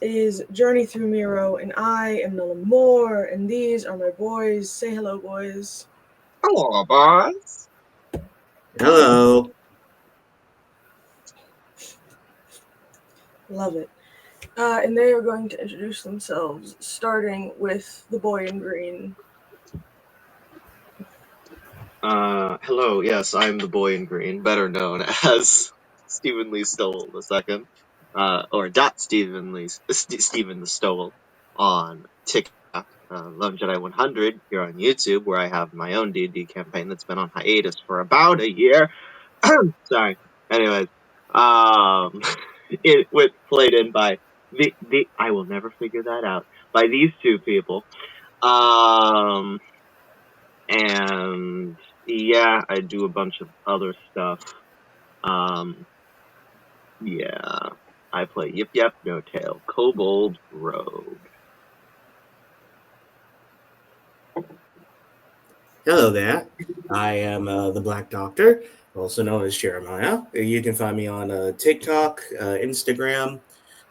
Is Journey Through Miro, and I am Nolan Moore, and these are my boys. Say hello, boys. Hello, boys. Hello. Love it. And they are going to introduce themselves, starting with the boy in green. Hello. Yes, I'm the boy in green, better known as Stephen Lee Stowell II, or dot Stephen the Stowell on TikTok. Love Jedi 100 here on YouTube, where I have my own D&D campaign that's been on hiatus for about a year. Sorry. Anyways, um, it was played in by the I will never figure that out by these two people. Um, and yeah, I do a bunch of other stuff. Um, yeah, I play Yip Yap No Tail, Kobold Rogue. Hello there. I am the Black Doctor, also known as Jeremiah. You can find me on TikTok, Instagram,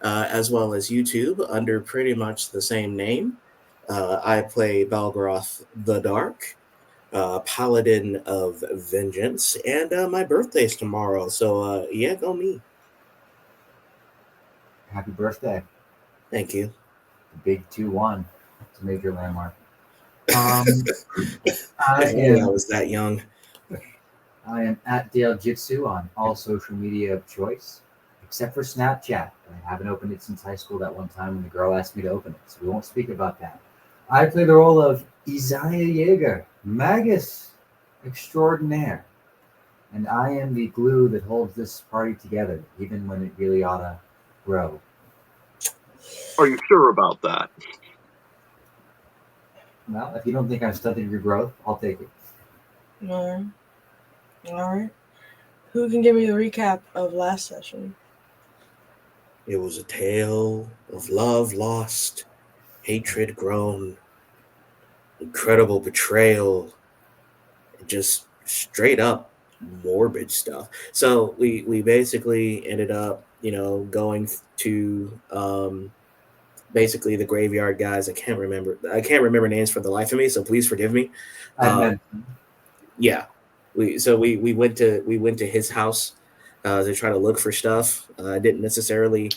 as well as YouTube under pretty much the same name. I play Balgaroth the Dark, Paladin of Vengeance, and my birthday's tomorrow. So, yeah, go me. Happy birthday. Thank you. The big 2-1. It's a major landmark. I If only I am was that young. I am at Dale Jitsu on all social media of choice, except for Snapchat. I haven't opened it since high school that one time when the girl asked me to open it, so we won't speak about that. I play the role of Isaiah Yeager, Magus extraordinaire, and I am the glue that holds this party together, even when it really ought to grow. Are you sure about that? Well, if you don't think I've stunted your growth, I'll take it. Alright. Alright. Who can give me the recap of last session? It was a tale of love lost, hatred grown, incredible betrayal, and just straight up morbid stuff. So we basically ended up, going to basically the graveyard guys. I can't remember names for the life of me, so please forgive me. And Uh, then yeah, we went to his house to try to look for stuff. I didn't necessarily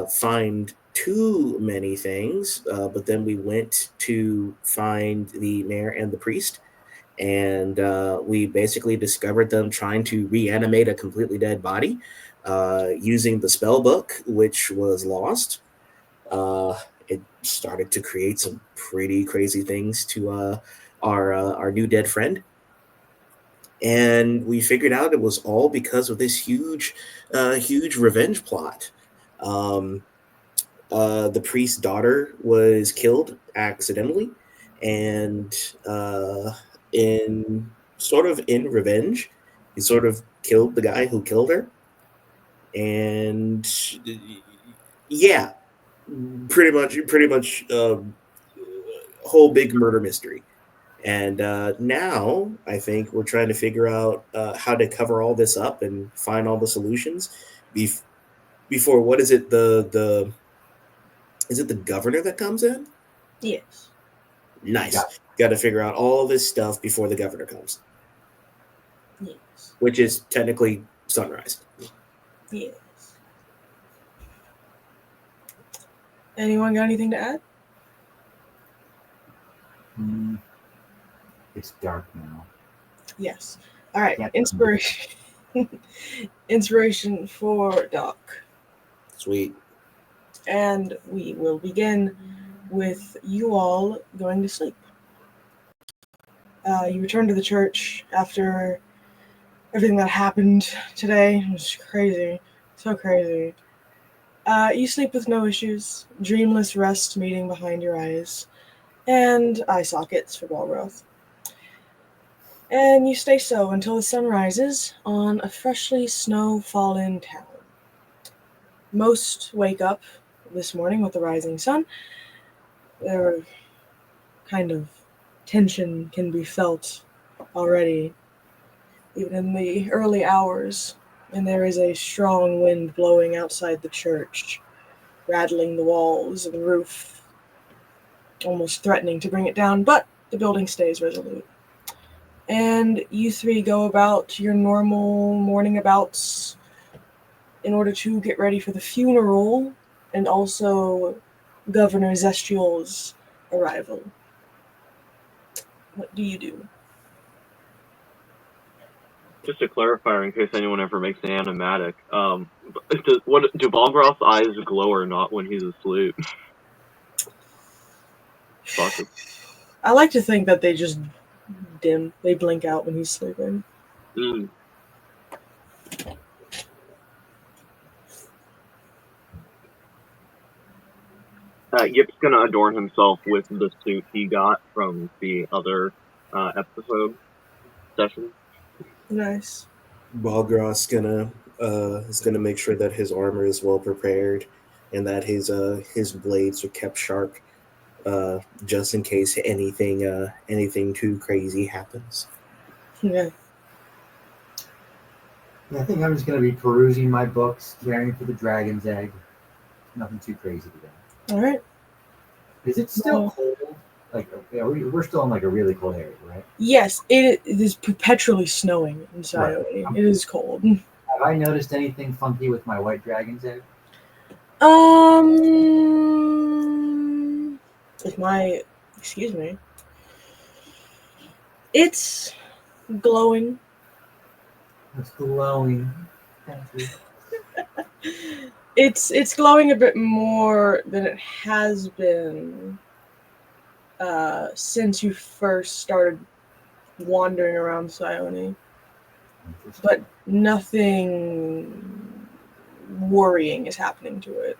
find too many things, but then we went to find the mayor and the priest, and we basically discovered them trying to reanimate a completely dead body using the spell book, which was lost. It started to create some pretty crazy things to our new dead friend, and we figured out it was all because of this huge revenge plot. Um, the priest's daughter was killed accidentally, and in in revenge, he sort of killed the guy who killed her, and yeah, pretty much whole big murder mystery. And now I think we're trying to figure out how to cover all this up and find all the solutions bef- before, what is it, the is it the governor that comes in? Yes. yeah, Nice. Got to figure out all this stuff before the governor comes, Yes. which is technically sunrise. Yes. Anyone got anything to add? mm, it's dark now. Yes. Alright. Can't Inspiration. Inspiration for Doc. Sweet. And we will begin with you all going to sleep. You return to the church after everything that happened today. It was crazy. So crazy. You sleep with no issues, dreamless rest meeting behind your eyes, and eye sockets for ball growth. And you stay so until the sun rises on a freshly snow-fallen town. Most wake up this morning with the rising sun. Their kind of tension can be felt already, even in the early hours, and there is a strong wind blowing outside the church, rattling the walls and the roof, almost threatening to bring it down, but the building stays resolute. And you three go about your normal morning abouts in order to get ready for the funeral and also Governor Zestiol's arrival. What do you do? Just a clarifier in case anyone ever makes an animatic. Do Balgroth's eyes glow or not when he's asleep? Fuck. I like to think that they just dim. They blink out when he's sleeping. Mm. Yip's gonna adorn himself with the suit he got from the other episode session. Nice. Balgroth's is gonna make sure that his armor is well prepared and that his blades are kept sharp, just in case anything too crazy happens. Yeah. I think I'm just going to be perusing my books, caring for the dragon's egg. Nothing too crazy today. All right. Is it still cold? Like, we're still in like a really cold area, right? Yes, it is perpetually snowing in Sione. Right. It is cold. Have I noticed anything funky with my white dragon's egg? Excuse me. It's glowing. It's glowing. Thank you. It's glowing a bit more than it has been since you first started wandering around Sione. But nothing worrying is happening to it.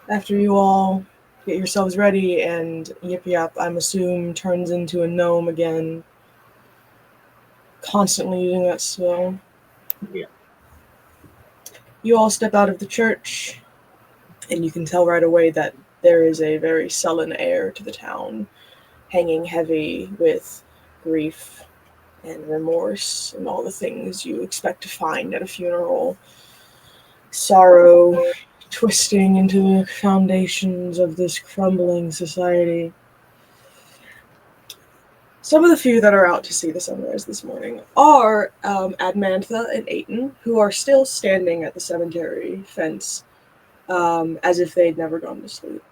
After you all get yourselves ready and Yip Yap, I'm assuming, turns into a gnome again, constantly using that spell. Yeah. You all step out of the church, and you can tell right away that there is a very sullen air to the town, hanging heavy with grief and remorse and all the things you expect to find at a funeral. Sorrow twisting into the foundations of this crumbling society. Some of the few that are out to see the sunrise this morning are Admantha and Aiton, who are still standing at the cemetery fence as if they'd never gone to sleep.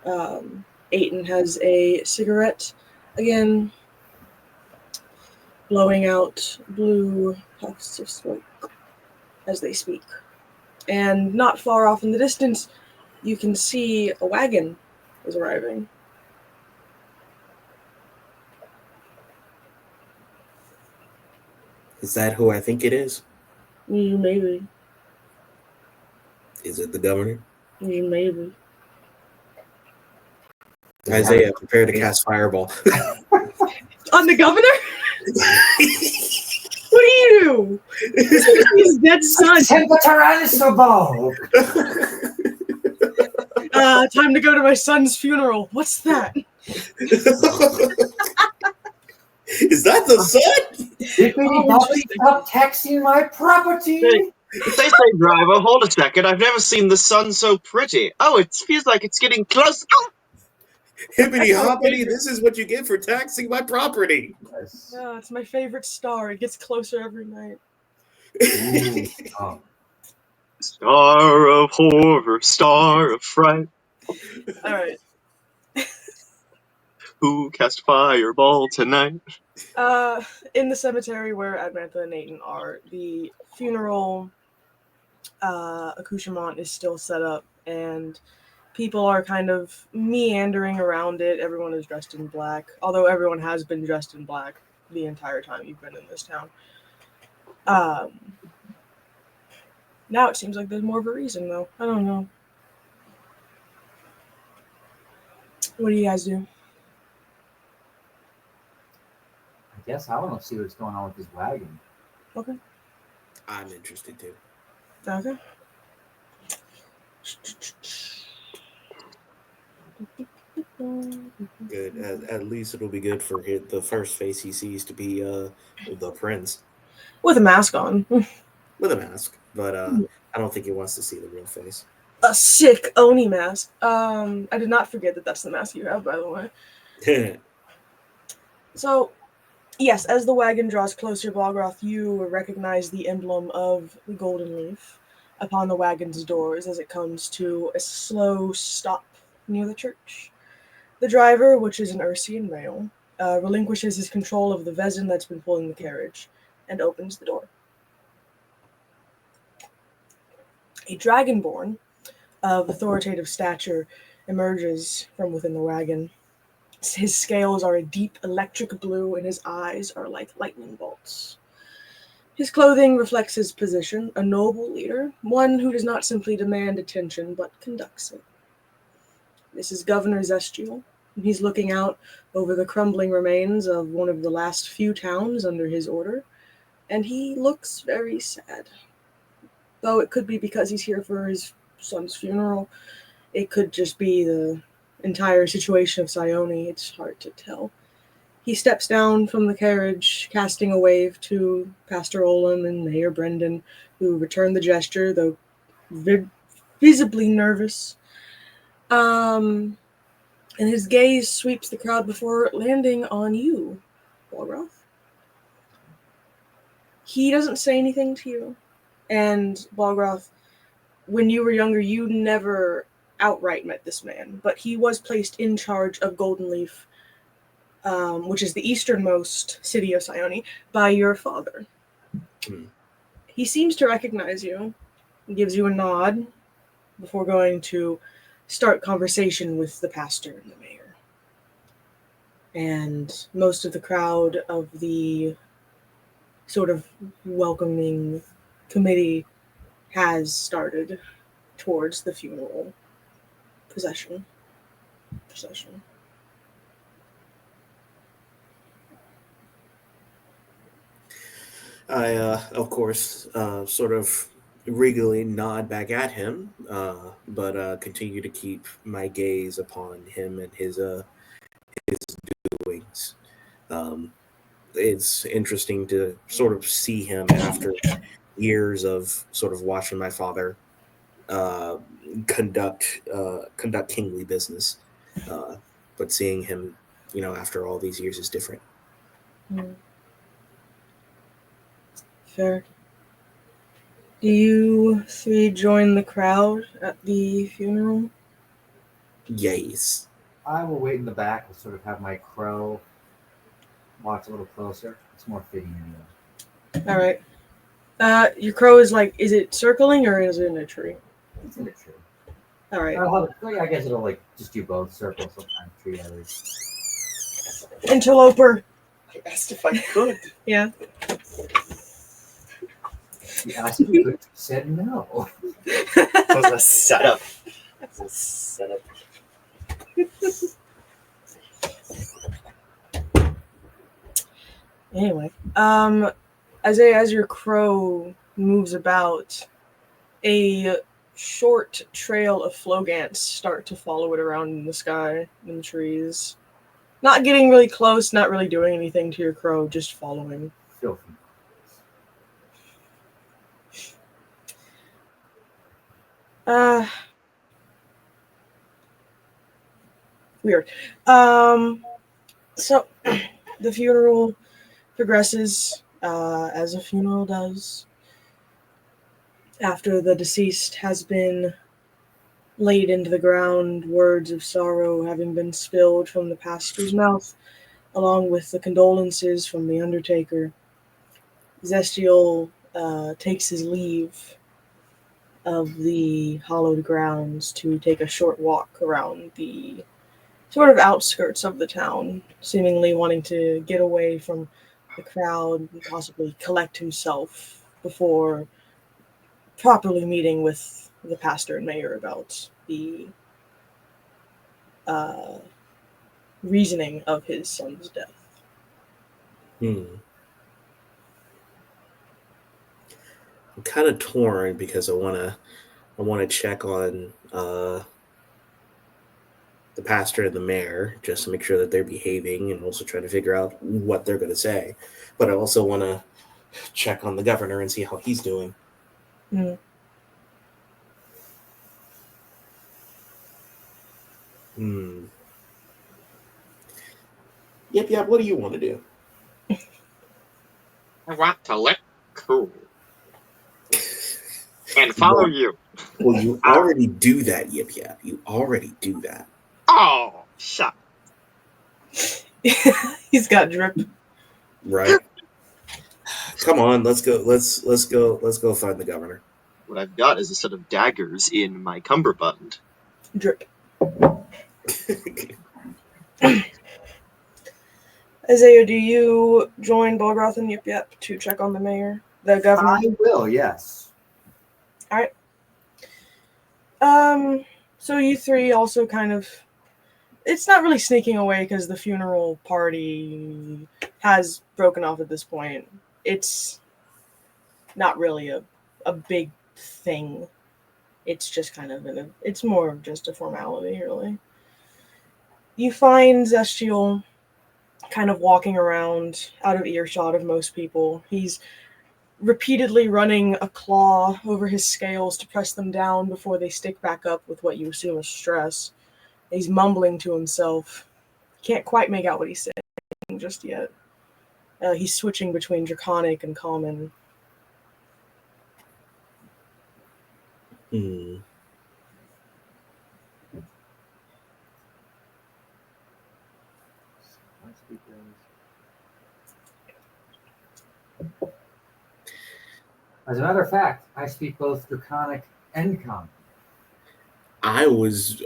Aiton has a cigarette, again, blowing out blue puffs of smoke as they speak. And not far off in the distance, you can see a wagon is arriving. Is that who I think it is? Maybe. Is it the governor? Maybe. Isaiah, prepare to cast fireball. On the governor? What do you do? His dead son. Tyrannosaurus! Time to go to my son's funeral. What's that? Is that the son? Stop taxing my property! Say, driver, hold a second. I've never seen the sun so pretty. Oh, it feels like it's getting close. Oh! Hippity hoppity, this is what you get for taxing my property. Yes. Oh, it's my favorite star. It gets closer every night. Ooh, oh. Star of horror, star of fright. All right. Who cast fireball tonight? In the cemetery where Admantha and Nathan are, the funeral accoutrement is still set up, and people are kind of meandering around it. Everyone is dressed in black, although everyone has been dressed in black the entire time you've been in this town. Now it seems like there's more of a reason, though. I don't know. What do you guys do? I guess I want to see what's going on with this wagon. Okay. I'm interested too. Okay. Good. At least it'll be good for the first face he sees to be the prince. With a mask on. with a mask, but I don't think he wants to see the real face. A sick Oni mask. I did not forget that that's the mask you have, by the way. So, yes, as the wagon draws closer, Balgroth, you recognize the emblem of the golden leaf upon the wagon's doors as it comes to a slow stop near the church. The driver, which is an Ursian male, relinquishes his control of the vezin that's been pulling the carriage and opens the door. A dragonborn of authoritative stature emerges from within the wagon. His scales are a deep electric blue, and his eyes are like lightning bolts. His clothing reflects his position, a noble leader, one who does not simply demand attention, but conducts it. This is Governor Zestiel, and he's looking out over the crumbling remains of one of the last few towns under his order, and he looks very sad. Though it could be because he's here for his son's funeral, it could just be the entire situation of Sione. It's hard to tell. He steps down from the carriage, casting a wave to Pastor Olam and Mayor Brendan, who return the gesture, though visibly nervous. And his gaze sweeps the crowd before landing on you, Balgroth. He doesn't say anything to you. And Balgroth, when you were younger, you never outright met this man, but he was placed in charge of Golden Leaf, which is the easternmost city of Sione, by your father. He seems to recognize you, gives you a nod before going to start conversation with the pastor and the mayor. And most of the crowd of the sort of welcoming committee has started towards the funeral procession. I, of course, sort of regally nod back at him, but continue to keep my gaze upon him and his doings. It's interesting to sort of see him after years of sort of watching my father conduct kingly business, but seeing him, after all these years is different. Fair. Do you three join the crowd at the funeral? Yes. I will wait in the back and sort of have my crow watch a little closer. It's more fitting anyway. All right. Your crow is is it circling or is it in a tree? It's in a tree. All right. I guess it'll just do both, circle sometimes, tree others. Interloper. I asked if I could. Yeah. You asked if you could, said no. That was a setup. That's a setup. Anyway, as your crow moves about, a short trail of flogants start to follow it around in the sky, in the trees. Not getting really close, not really doing anything to your crow, just following. Filthy. Weird. So the funeral progresses as a funeral does. After the deceased has been laid into the ground, words of sorrow having been spilled from the pastor's mouth, along with the condolences from the undertaker, Zestiel takes his leave of the hallowed grounds to take a short walk around the sort of outskirts of the town, seemingly wanting to get away from the crowd and possibly collect himself before properly meeting with the pastor and mayor about the reasoning of his son's death. I'm kind of torn because I want to check on the pastor and the mayor just to make sure that they're behaving and also try to figure out what they're going to say. But I also want to check on the governor and see how he's doing. Mm. Yep. What do you want to do? I want to look cool and follow you. Well, you already do that, Yip. You already do that. Oh, shut. He's got drip. Right. Come on, let's go. Let's go find the governor. What I've got is a set of daggers in my cummerbund. Drip. Isaiah, do you join Bolgroth and Yip Yep to check on the mayor, the governor? I will, yes. All right. So you three also kind of. It's not really sneaking away because the funeral party has broken off at this point. It's not really a big thing. It's just kind of it's more of just a formality, really. You find Zestial kind of walking around out of earshot of most people. He's repeatedly running a claw over his scales to press them down before they stick back up with what you assume is stress. He's mumbling to himself. Can't quite make out what he's saying just yet. He's switching between Draconic and Common. As a matter of fact, I speak both Draconic and Common. I was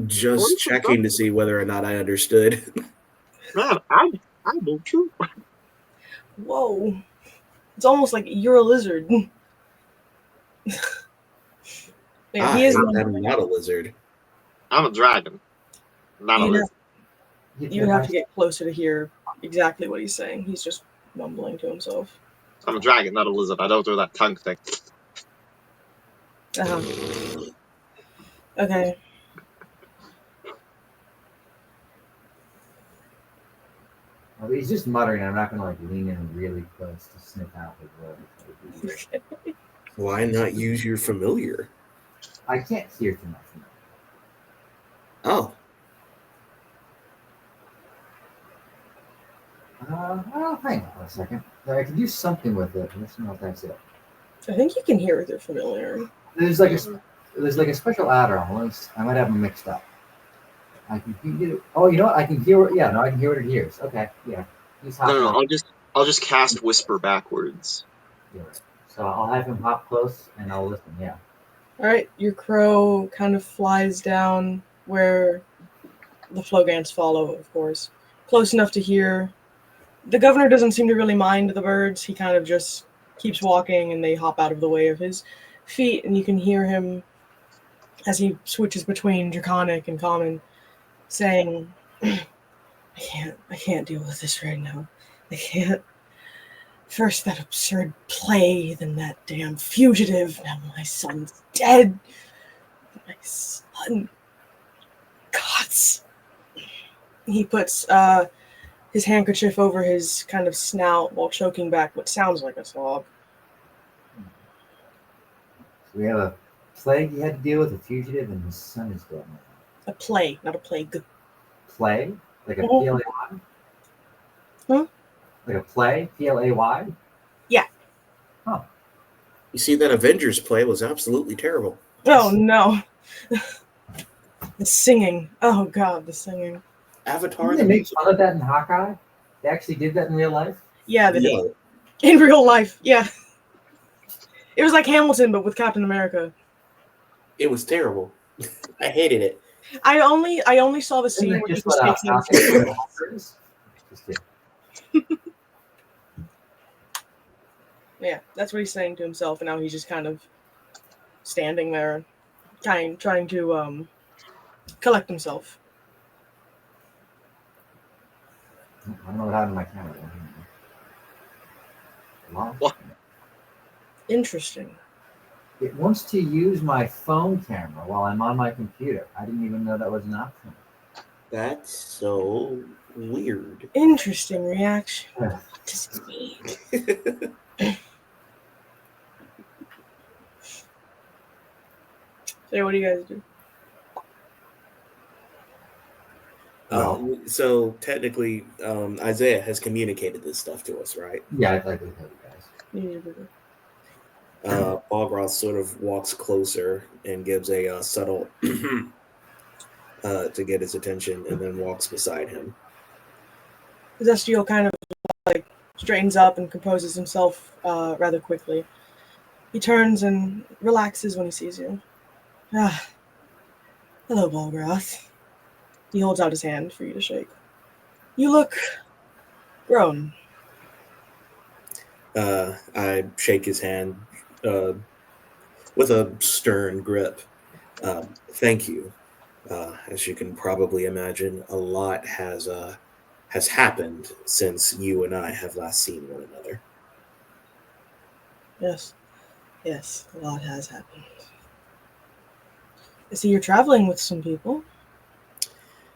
just checking to see whether or not I understood. Man, I do too. Whoa. It's almost like you're a lizard. Yeah, he is. I'm not a lizard. I'm a dragon, not a lizard. You have to get closer to hear exactly what he's saying. He's just mumbling to himself. I'm a dragon, not a lizard. I don't do that tongue thing. Uh-huh. Okay. Well, he's just muttering. I'm not going to like lean in really close to sniff out his words. Why not use your familiar? I can't hear too much. Oh. Hang on a second. I can do something with it. Let's know if that's it. I think you can hear with your familiar. There's like a special add-on. I might have them mixed up. I can get it. Oh, you know what? I can hear. Yeah, no, I can hear what it hears. Okay, yeah. No. I'll just cast whisper backwards. You're right. So I'll have him hop close and I'll listen. Yeah. All right, your crow kind of flies down where the Flogants follow, of course. Close enough to hear. The governor doesn't seem to really mind the birds. He kind of just keeps walking and they hop out of the way of his feet, and you can hear him as he switches between Draconic and Common saying, I can't deal with this right now. I can't. First that absurd play, then that damn fugitive. Now my son's dead. My son. Gods. He puts his handkerchief over his kind of snout while choking back what sounds like a sob. So we have a plague he had to deal with, a fugitive, and his son is dead now. A play, not a plague. Play? Like a Oh. P-L-A-Y? Huh? Like a play? P-L-A-Y? Yeah. Huh. You see, that Avengers play was absolutely terrible. Oh, no. The singing. Oh, God, the singing. Avatar. Didn't they make fun of that in Hawkeye? They actually did that in real life? Yeah, they did. In real life, yeah. It was like Hamilton, but with Captain America. It was terrible. I hated it. I only saw the scene where he was facing. Just kidding. Yeah, that's what he's saying to himself, and now he's just kind of standing there, trying to collect himself. I don't know what happened to my camera. What? Interesting. It wants to use my phone camera while I'm on my computer. I didn't even know that was an option. That's so weird. Interesting reaction. What does it mean? So what do you guys do? So technically, Isaiah has communicated this stuff to us, right? Yeah, I'd like to tell you guys. You need to do Balgroth sort of walks closer and gives a subtle to get his attention, and then walks beside him. Zestiel kind of like straightens up and composes himself rather quickly. He turns and relaxes when he sees you. Ah, hello, Balgroth. He holds out his hand for you to shake. You look grown. I shake his hand with a stern grip. Thank you. As you can probably imagine, a lot has happened since you and I have last seen one another. Yes, yes, a lot has happened. I see you're traveling with some people.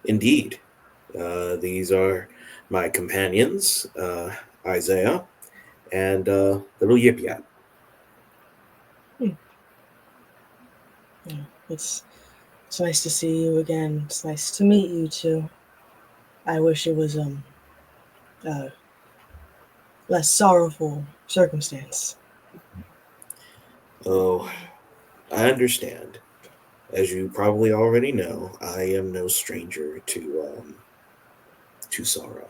Indeed, these are my companions, Isaiah and little Yip Yap. Yeah, it's nice to see you again. It's nice to meet you too. I wish it was uh less sorrowful circumstance. Oh, I understand. As you probably already know, I am no stranger to sorrow.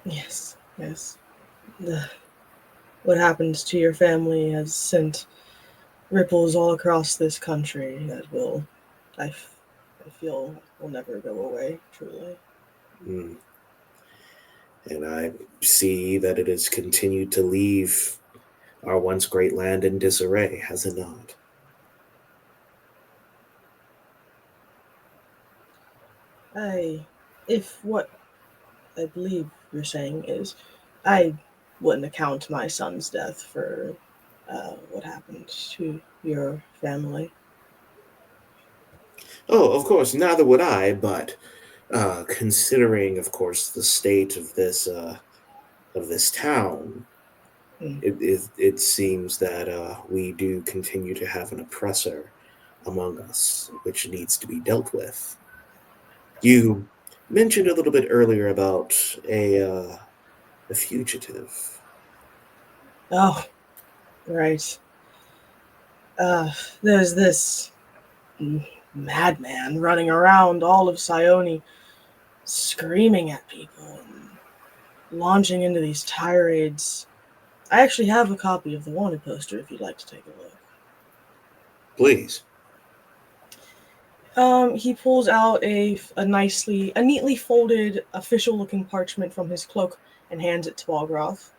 Yes, yes. What happens to your family has sent ripples all across this country that I feel will never go away, truly. Mm. And I see that it has continued to leave our once great land in disarray, has it not? If what I believe you're saying is, I wouldn't account my son's death for what happened to your family. Oh, of course, neither would I, but considering, of course, the state of this town, Hmm. it seems that we do continue to have an oppressor among us, which needs to be dealt with. You mentioned a little bit earlier about a fugitive. Oh, right. Uh, there's this madman running around all of Sione, screaming at people and launching into these tirades. I actually have a copy of the wanted poster if you'd like to take a look. Please. He pulls out a neatly folded, official-looking parchment from his cloak and hands it to Balgroth.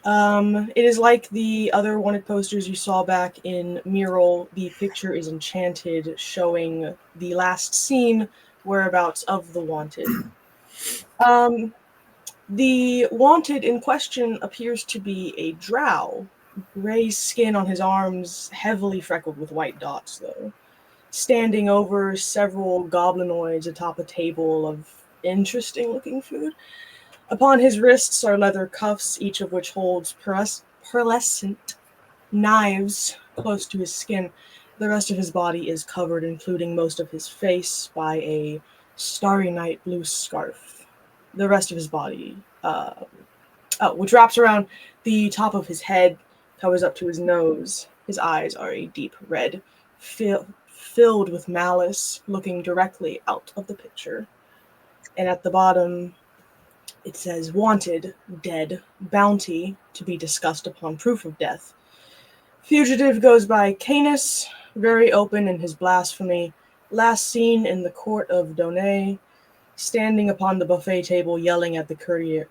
It is like the other wanted posters you saw back in Miro. The picture is enchanted, showing the last scene whereabouts of the wanted. Um, the wanted in question appears to be a drow. Gray skin on his arms, heavily freckled with white dots, though. Standing over several goblinoids atop a table of interesting looking food. Upon his wrists are leather cuffs, each of which holds pearlescent knives close to his skin. The rest of his body is covered, including most of his face, by a starry night blue scarf. The rest of his body, which wraps around the top of his head, covers up to his nose. His eyes are a deep red, filled with malice, looking directly out of the picture. And at the bottom, it says, "Wanted, dead, bounty, to be discussed upon proof of death." Fugitive goes by Canis, very open in his blasphemy, last seen in the court of Donay, standing upon the buffet table yelling at the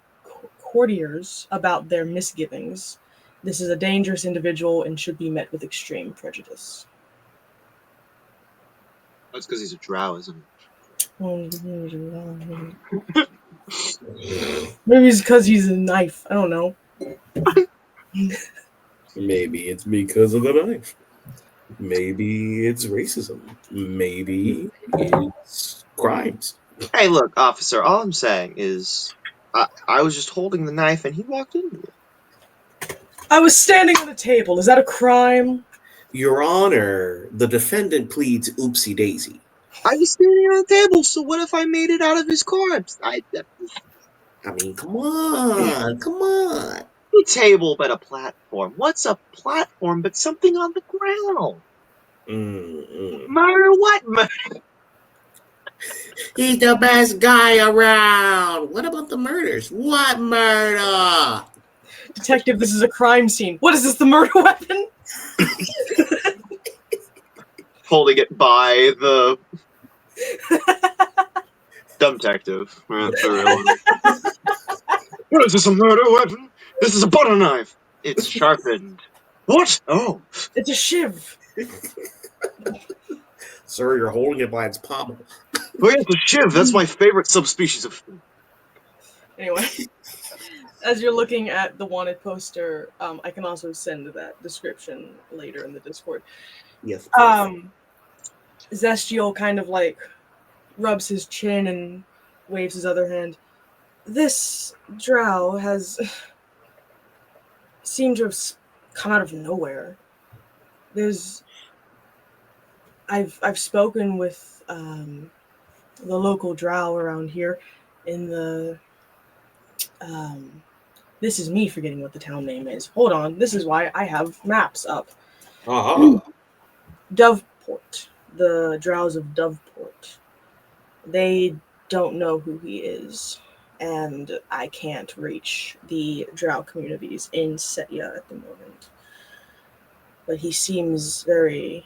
courtiers about their misgivings. This is a dangerous individual and should be met with extreme prejudice. That's because he's a drow, isn't Maybe it's because he's a knife. I don't know. Maybe it's because of the knife. Maybe it's racism. Maybe it's crimes. it? Hey, look, officer, all I'm saying is I was just holding the knife and he walked into it. I was standing on a table. Is that a crime? Your Honor, the defendant pleads oopsie daisy. I was standing on the table, so what if I made it out of his corpse? I mean, come on. A table but a platform. What's a platform but something on the ground? Murder what? He's the best guy around. What about the murders? What murder? Detective, this is a crime scene. What is this, the murder weapon? Holding it by the dumb detective. What is this, a murder weapon? This is a butter knife. It's sharpened. What? Oh. It's a shiv. Sir, you're holding it by its pommel. Oh, yeah, it's a shiv. That's my favorite subspecies of. Anyway, as you're looking at the wanted poster, I can also send that description later in the Discord. Yes. Zestial kind of like rubs his chin and waves his other hand. This drow has seemed to have come out of nowhere. I've spoken with the local drow around here in the this is me forgetting what the town name is. Hold on, this is why I have maps up. Doveport, the drows of Doveport. They don't know who he is, and I can't reach the drow communities in Setya at the moment. But he seems very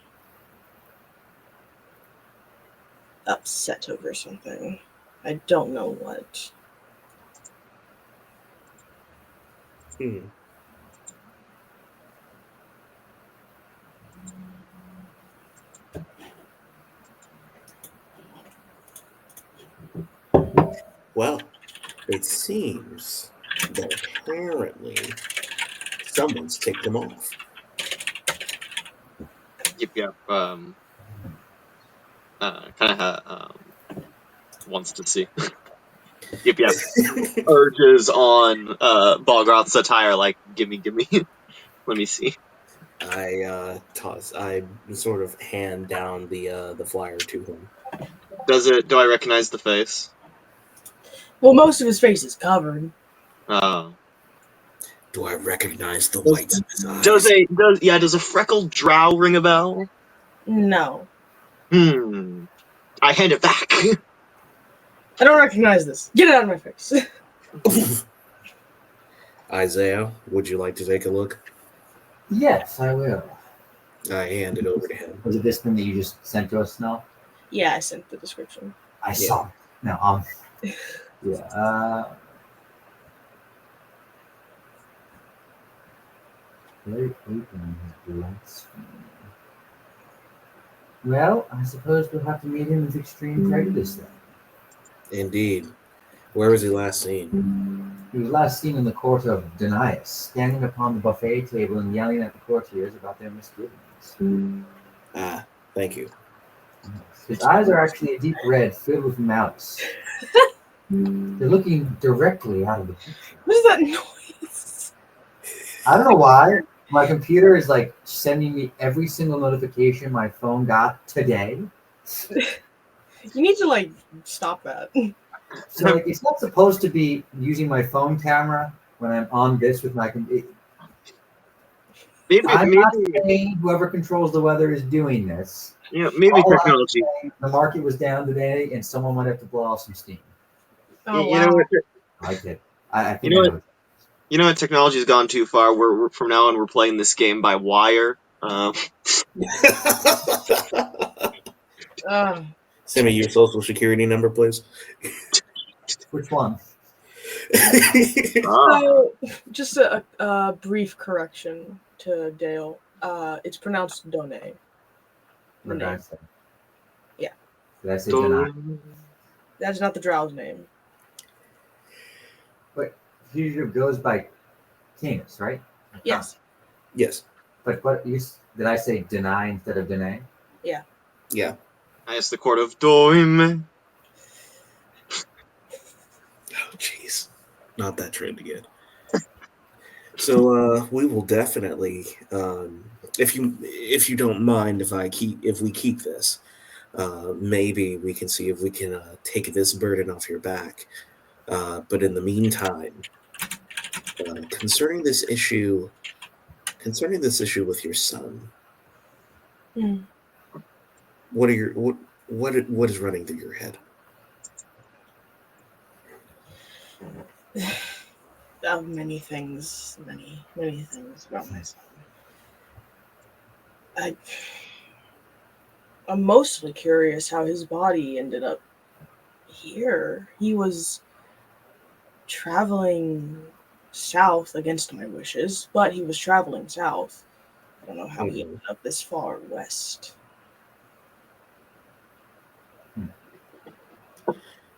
upset over something. I don't know what. Well, it seems that apparently someone's ticked him off. Yep. Kind of wants to see. Yep. Urges on Balgroth's attire, like, gimme. Let me see. I sort of hand down the flyer to him. Do I recognize the face? Well, most of his face is covered. Oh. Do I recognize the whites of his eyes? Does a freckled drow ring a bell? No. I hand it back. I don't recognize this. Get it out of my face. Isaiah, would you like to take a look? Yes, I will. I hand it over to him. Was it this thing that you just sent to us now? Yeah, I sent the description. I saw it. No, yeah. Very open blasphemy. Well, I suppose we'll have to meet him with extreme prejudice then. Indeed. Where was he last seen? He was last seen in the court of Denius, standing upon the buffet table and yelling at the courtiers about their misgivings. Ah, thank you. His eyes are actually a deep red, filled with malice. They're looking directly out of the picture. What is that noise? I don't know why. My computer is like sending me every single notification my phone got today. You need to like stop that. So like, it's not supposed to be using my phone camera when I'm on this with my computer. I'm not saying whoever controls the weather is doing this. Yeah, maybe technology. The market was down today, and someone might have to blow off some steam. Oh, you know what? I did. I think you know what? You know what? Technology's gone too far. We're from now on we're playing this game by wire. Send me your social security number, please. Which one? So, just a brief correction to Dale. It's pronounced Done. Yeah. Did I say Denied? That's not the drow's name. But he goes by Canis, right? Yes. Yes. But what did I say? Deny instead of Dene? Yeah. Yeah. I asked the court of Doime. Oh, jeez. Not that trend again. So we will definitely, if you don't mind, if we keep this, maybe we can see if we can take this burden off your back. But in the meantime, concerning this issue with your son, Hmm. what is running through your head? Many things, many things about my son. I, I'm mostly curious how his body ended up here. He was traveling south against my wishes, but he was traveling south. I don't know how he Mhm. ended up this far west.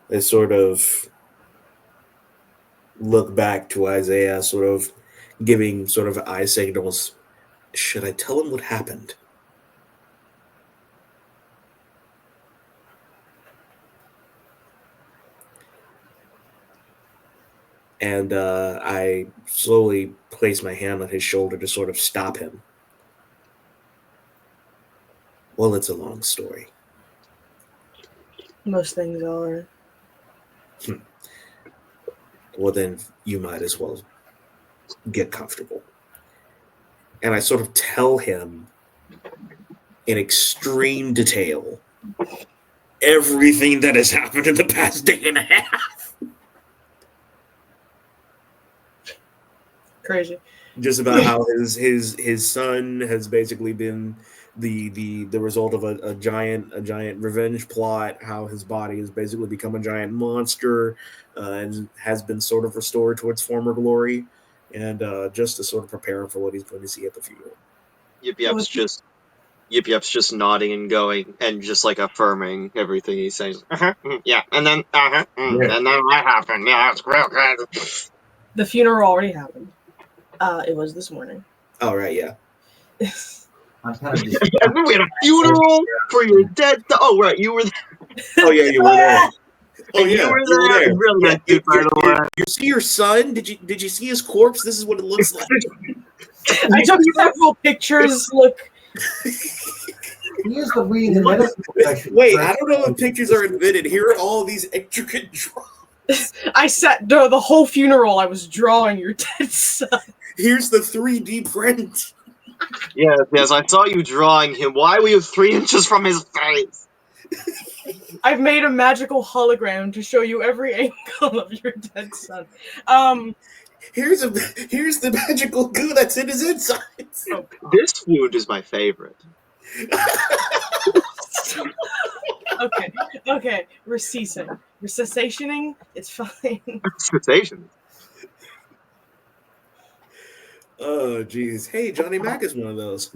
They sort of look back to Isaiah, sort of giving sort of eye signals. Should I tell him what happened? And I slowly place my hand on his shoulder to sort of stop him. Well, it's a long story. Most things are. Well, then you might as well get comfortable. And I sort of tell him in extreme detail everything that has happened in the past day and a half. Crazy. Just about how his son has basically been the result of a giant revenge plot. How his body has basically become a giant monster and has been sort of restored to its former glory, and just to sort of prepare him for what he's going to see at the funeral. Yip Well, Yap's just Yip Yap's just nodding and going and just like affirming everything he's saying. Yeah, and then Yeah. and then that happened. Yeah, it's real good. the funeral already happened. It was this morning. All right, yeah. I'm kind of just. Yeah, we had a funeral for your dead. Oh, right, you were Oh yeah, you were there. Oh and you yeah, were you were there. there. Really Yeah, nice dude, by the way. you see your son? Did you see his corpse? This is what it looks like. I took several pictures. Look, He is the lead in the medical profession. Wait, I don't know if pictures are invented. Here are all these intricate drawings. I sat the whole funeral. I was drawing your dead son. Here's the 3D print. Yes, I saw you drawing him. Why were you 3 inches from his face? I've made a magical hologram to show you every angle of your dead son. Here's the magical goo that's in his insides. Oh, This wound is my favorite. okay. We're ceasing. We're cessationing. It's fine. Cessation. Oh, jeez. Hey, Johnny Mac is one of those.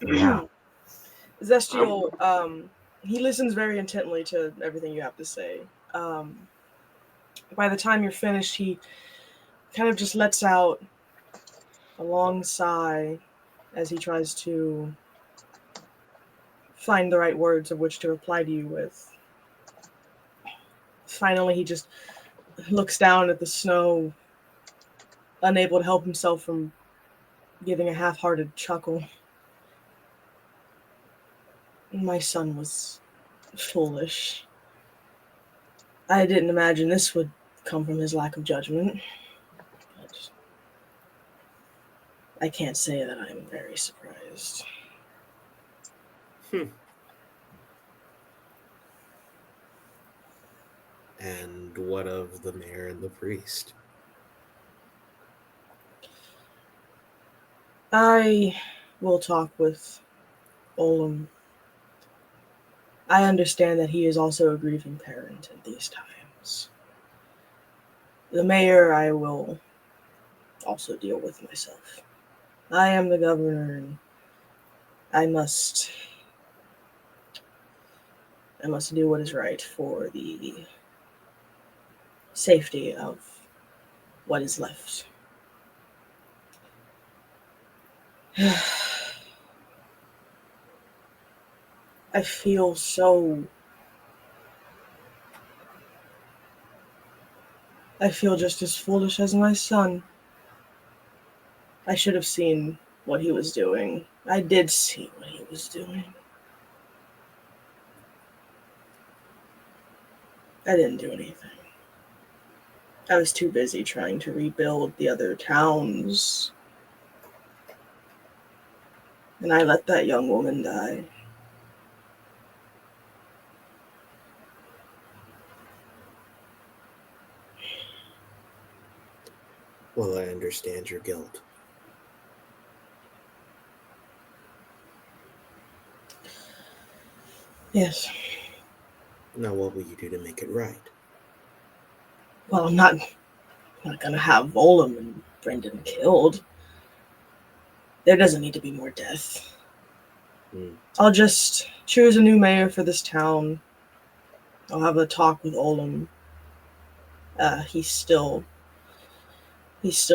Yeah. Zestial, he listens very intently to everything you have to say. By the time you're finished, he kind of just lets out a long sigh as he tries to find the right words of which to reply to you with. Finally, he just looks down at the snow, unable to help himself from giving a half-hearted chuckle. My son was foolish. I didn't imagine this would come from his lack of judgment. But I can't say that I'm very surprised. And what of the mayor and the priest? I will talk with Olem. I understand that he is also a grieving parent at these times. The mayor I will also deal with myself. I am the governor, and I must do what is right for the safety of what is left. I feel just as foolish as my son. I should have seen what he was doing. I did see what he was doing. I didn't do anything. I was too busy trying to rebuild the other towns. And I let that young woman die. Well, I understand your guilt. Yes. Now, what will you do to make it right? Well, I'm not gonna have Volum and Brendan killed. There doesn't need to be more death. I'll just choose a new mayor for this town. I'll have a talk with Olam. He's still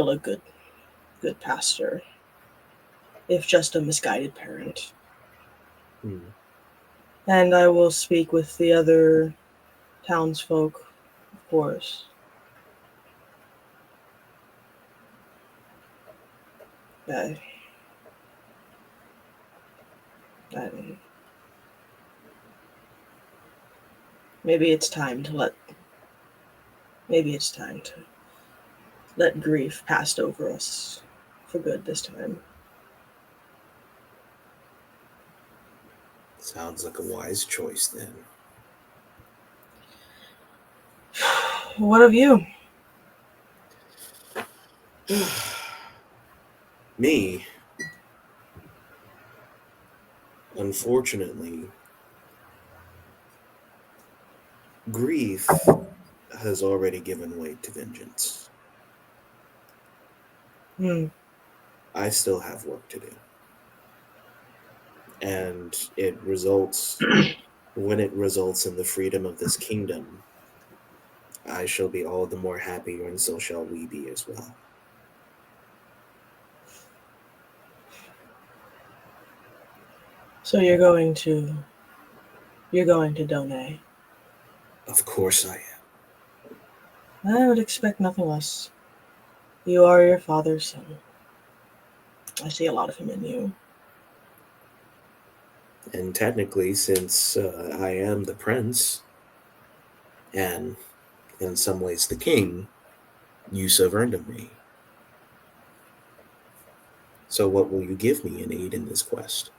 a good pastor, if just a misguided parent. And I will speak with the other townsfolk, of course. I maybe it's time to let grief pass over us for good this time. Sounds like a wise choice, then. What of you? Me? Unfortunately, grief has already given way to vengeance. I still have work to do. And when it results in the freedom of this kingdom, I shall be all the more happier, and so shall we be as well. So you're going to donate? Of course I am. I would expect nothing less. You are your father's son. I see a lot of him in you. And technically, since I am the prince, and in some ways the king, you sovereigned me. So what will you give me in aid in this quest?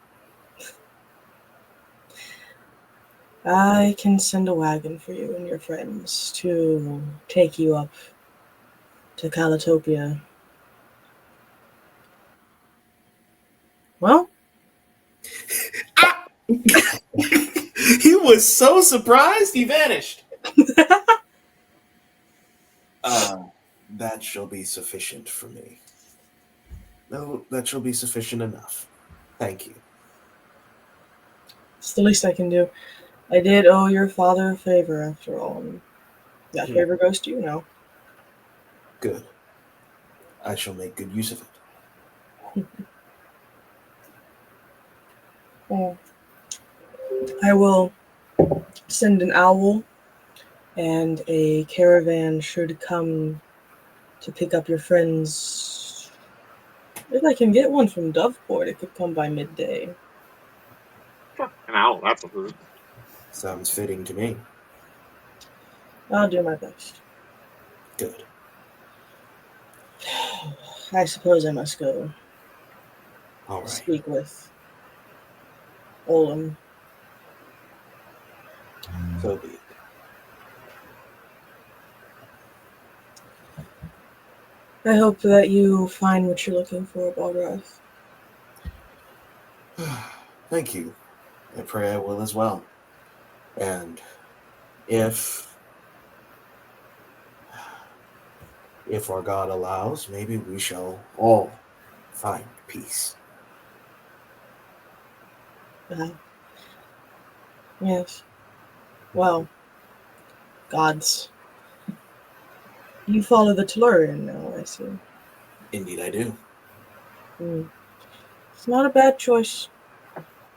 I can send a wagon for you and your friends to take you up to Calatopia. Well? He was so surprised he vanished. That shall be sufficient for me. No, that shall be sufficient enough. Thank you. It's the least I can do. I did owe your father a favor, after all. And that favor goes to you now. Good. I shall make good use of it. I will send an owl, and a caravan should come to pick up your friends. If I can get one from Doveport, it could come by midday. An owl, that's a food. Sounds fitting to me. I'll do my best. Good. I suppose I must go. All right. Speak with Olam. So be it. I hope that you find what you're looking for, Baldrath. Thank you. I pray I will as well. And if our God allows, maybe we shall all find peace. Yes. Well, gods. You follow the Tellurian now, I see. Indeed I do. It's not a bad choice.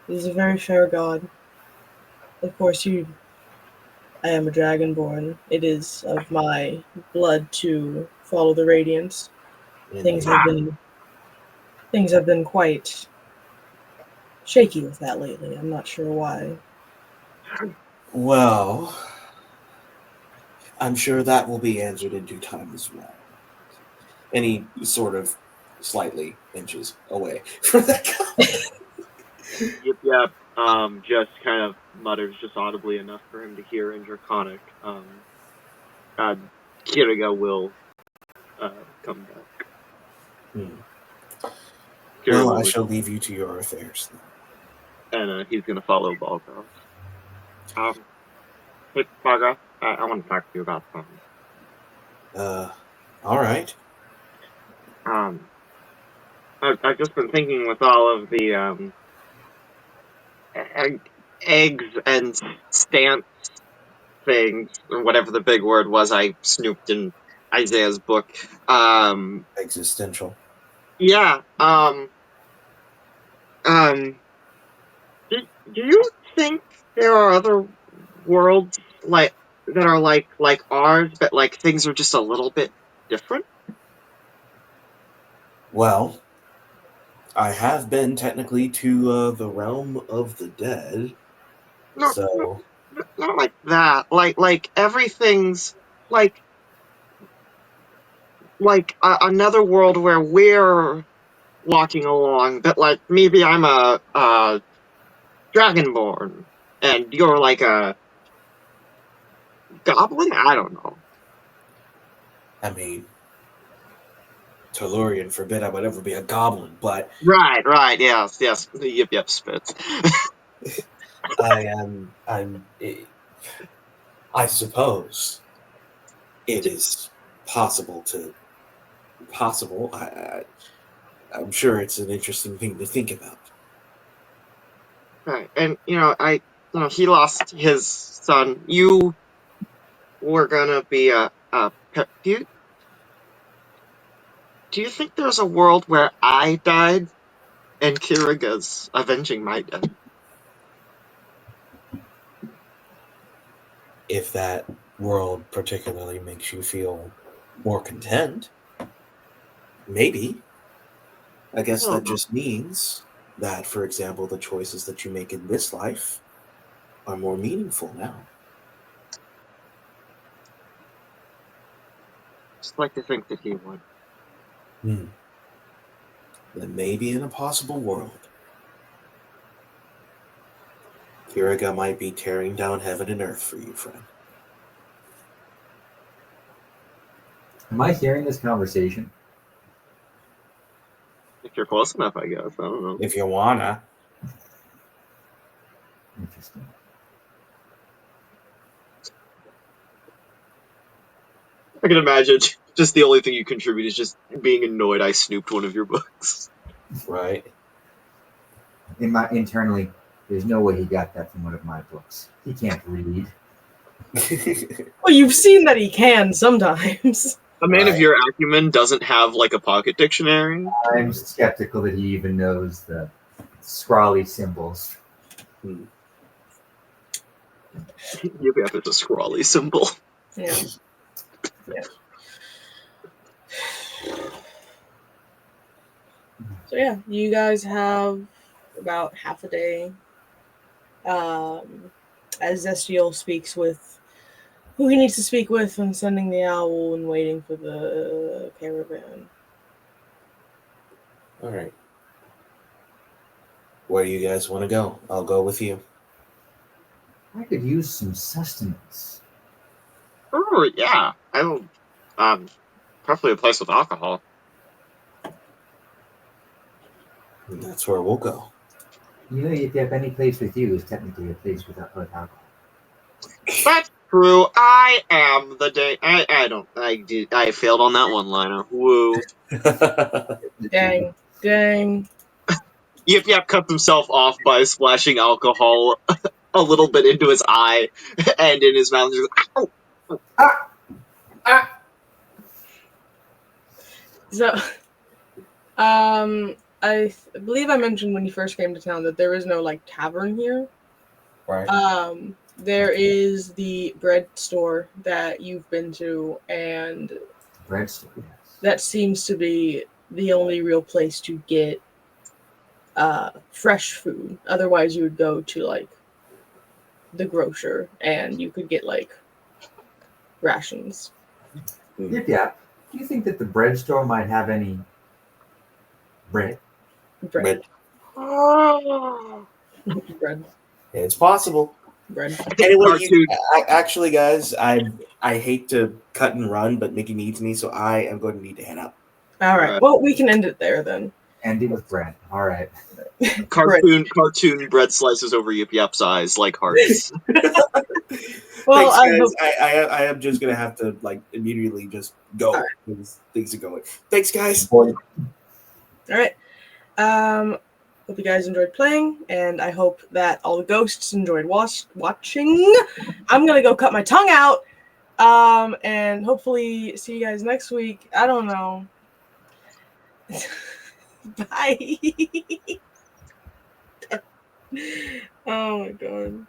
He's a very fair god. Of course, I am a dragonborn. It is of my blood to follow the Radiance. Indeed. Things have been Things have been quite shaky with that lately. I'm not sure why. Well, I'm sure that will be answered in due time as well. And he sort of slightly inches away from that guy. Yep. Just kind of mutters just audibly enough for him to hear in Draconic. Kiriga will come back. Kiriga Well, will I shall leave you to your affairs then. and he's gonna follow Balgraf. Hey, Balgraf, I want to talk to you about something. All right. I've just been thinking with all of the eggs and stance things, or whatever the big word was I snooped in Isaiah's book. Existential. Yeah. Do you think there are other worlds like that are like ours, but like things are just a little bit different? Well, I have been technically to the realm of the dead, No, so not like that. Like everything's like another world where we're walking along, but like maybe I'm a dragonborn and you're like a goblin. I don't know. I mean, Tellurian forbid I would ever be a goblin, but Right. Yes. Yep. Spits. I suppose it is possible. I'm sure it's an interesting thing to think about. Right, and he lost his son. You were gonna be a pet. Do you think there's a world where I died and Kiriga's avenging my death? If that world particularly makes you feel more content, maybe. I guess I that don't know. just means that, for example, the choices that you make in this life are more meaningful now. Just like to think that he would. Then maybe in a possible world, Kiriga might be tearing down heaven and earth for you, friend. Am I hearing this conversation? If you're close enough, I guess. I don't know. If you wanna. Interesting. I can imagine just the only thing you contribute is just being annoyed I snooped one of your books. Right. Internally, there's no way he got that from one of my books. He can't read. Well, you've seen that he can sometimes. A man of Right. your acumen doesn't have like a pocket dictionary. I'm skeptical that he even knows the scrawly symbols. UPF is a scrawly symbol. Yeah. So yeah, you guys have about half a day. As Zestiel speaks with who he needs to speak with and sending the owl and waiting for the caravan. All right. Where do you guys want to go? I'll go with you. I could use some sustenance. Oh yeah, I don't. Preferably a place with alcohol. And that's where we'll go. You know, if you have any place with you is technically a place without alcohol. That's true. I am the day. I don't. I failed on that one liner. Woo. Dang. Yip cuts himself off by splashing alcohol a little bit into his eye and in his mouth. Just, ow. So, I believe I mentioned when you first came to town that there is no like tavern here. Right. There is the bread store that you've been to, and Bread store, yes. that seems to be the only real place to get fresh food. Otherwise, you would go to like the grocer and you could get like rations. Yip yap. Do you think that the bread store might have any bread? Bread. Oh. Bread. It's possible. Bread. Anyway, Cartoon. actually, guys, I hate to cut and run, but Mickey needs me, so I am going to need to head up. All right. Alright. Well, we can end it there then. Ending with bread. All right. Cartoon bread slices over Yip Yap's eyes like hearts. Well, Thanks, I guys. hope. I am just gonna have to like immediately just go All right. because things are going. Thanks, guys. Boy, All right. Hope you guys enjoyed playing, and I hope that all the ghosts enjoyed watching. I'm gonna go cut my tongue out, and hopefully see you guys next week. I don't know. Bye. Oh my god.